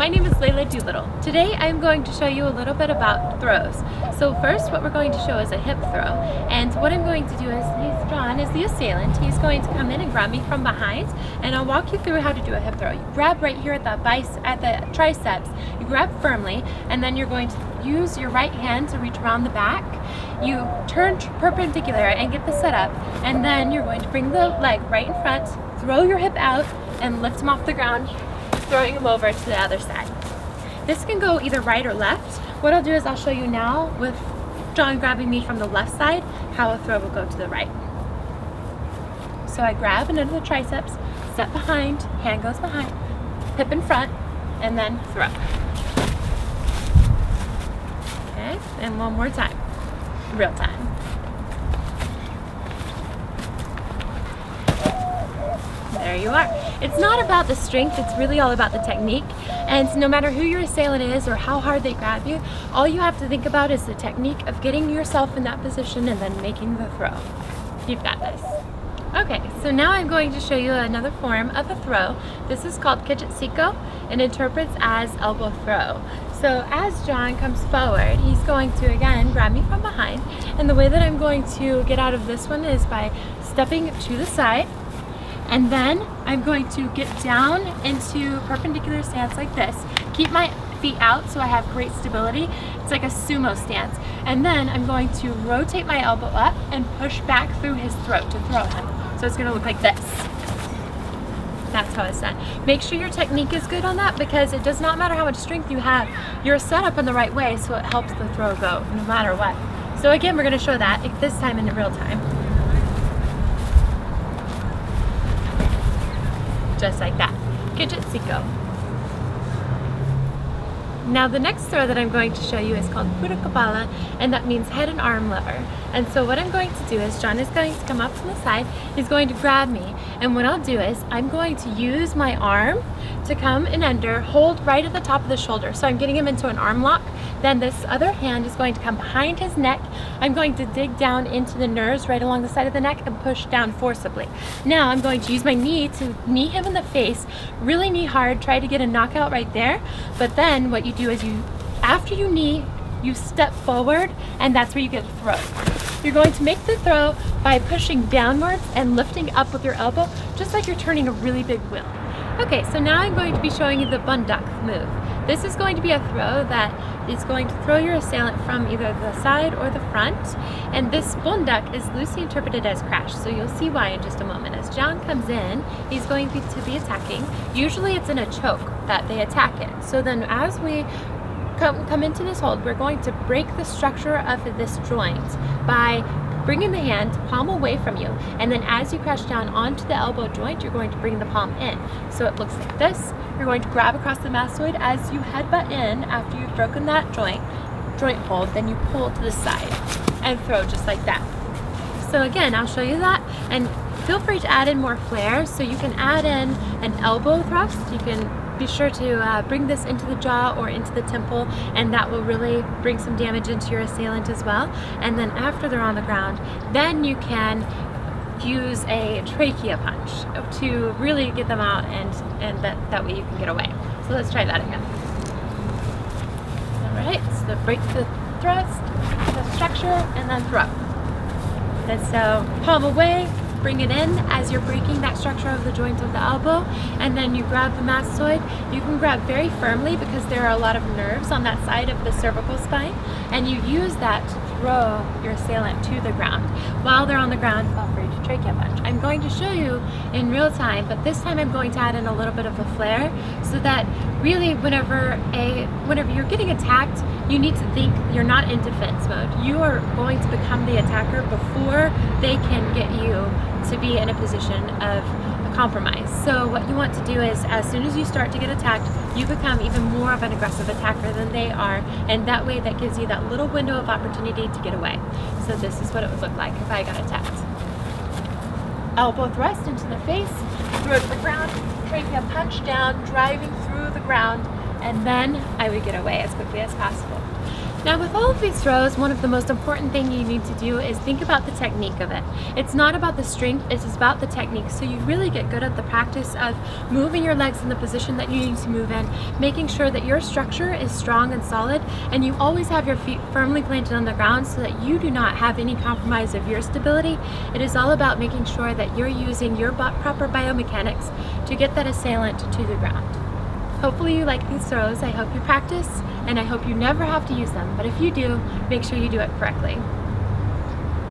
my name is Layla Doolittle. Today I'm going to show you a little bit about throws. So first what we're going to show is a hip throw, and what I'm going to do is, John is the assailant. He's going to come in and grab me from behind, and I'll walk you through how to do a hip throw. You grab right here at the triceps, you grab firmly, and then you're going to use your right hand to reach around the back. You turn perpendicular and get the setup, and then you're going to bring the leg right in front, throw your hip out, and lift him off the ground, throwing him over to the other side. This can go either right or left. What I'll do is I'll show you now with John grabbing me from the left side how a throw will go to the right. So I grab and under the triceps, step behind, hand goes behind, hip in front, and then throw. Okay, and one more time, real time. There you are. It's not about the strength, it's really all about the technique. And no matter who your assailant is or how hard they grab you, all you have to think about is the technique of getting yourself in that position and then making the throw. You've got this. Okay, so now I'm going to show you another form of a throw. This is called Kijitsiko and interprets as elbow throw. So as John comes forward, he's going to again grab me from behind. And the way that I'm going to get out of this one is by stepping to the side. And then I'm going to get down into perpendicular stance like this. Keep my feet out so I have great stability. It's like a sumo stance. And then I'm going to rotate my elbow up and push back through his throat to throw him. So it's gonna look like this. That's how it's done. Make sure your technique is good on that, because it does not matter how much strength you have. You're set up in the right way so it helps the throw go no matter what. So again, we're gonna show that this time in real time. Just like that. Kijitsiko. Now the next throw that I'm going to show you is called Purukapala, and that means head and arm lever. And so what I'm going to do is John is going to come up from the side, he's going to grab me, and what I'll do is I'm going to use my arm to come in under, hold right at the top of the shoulder. So I'm getting him into an arm lock. Then this other hand is going to come behind his neck. I'm going to dig down into the nerves right along the side of the neck and push down forcibly. Now I'm going to use my knee to knee him in the face, really knee hard, try to get a knockout right there. But then what you do is after you knee, you step forward, and that's where you get a throw. You're going to make the throw by pushing downwards and lifting up with your elbow, just like you're turning a really big wheel. Okay, so now I'm going to be showing you the bundak move. This is going to be a throw that is going to throw your assailant from either the side or the front. And this bundak is loosely interpreted as crash, so you'll see why in just a moment. As John comes in, he's going to be attacking. Usually it's in a choke that they attack in. So then as we come into this hold, we're going to break the structure of this joint by bringing the hand palm away from you, and then as you crash down onto the elbow joint, you're going to bring the palm in. So it looks like this. You're going to grab across the masseter as you headbutt in after you've broken that joint hold, then you pull to the side and throw just like that. So again, I'll show you that, and feel free to add in more flair. So you can add in an elbow thrust. You can be sure to bring this into the jaw or into the temple, and that will really bring some damage into your assailant as well. And then after they're on the ground, then you can use a trachea punch to really get them out, and that way you can get away. So let's try that again. All right, so break the thrust, the structure, and then throw. And so palm away, bring it in as you're breaking that structure of the joint of the elbow, and then you grab the masseter. You can grab very firmly because there are a lot of nerves on that side of the cervical spine, and you use that to throw your assailant to the ground. While they're on the ground, feel free to trachea punch. I'm going to show you in real time, but this time I'm going to add in a little bit of a flair, so that really whenever you're getting attacked, you need to think you're not in defense mode. You are going to become the attacker before they can get you to be in a position of compromise. So what you want to do is, as soon as you start to get attacked, you become even more of an aggressive attacker than they are, and that way that gives you that little window of opportunity to get away. So this is what it would look like if I got attacked. Elbow thrust into the face, throw to the ground, trachea punch down, driving through the ground, and then I would get away as quickly as possible. Now with all of these throws, one of the most important things you need to do is think about the technique of it. It's not about the strength, it's about the technique. So you really get good at the practice of moving your legs in the position that you need to move in, making sure that your structure is strong and solid, and you always have your feet firmly planted on the ground so that you do not have any compromise of your stability. It is all about making sure that you're using your proper biomechanics to get that assailant to the ground. Hopefully you like these throws. I hope you practice, and I hope you never have to use them, but if you do, make sure you do it correctly.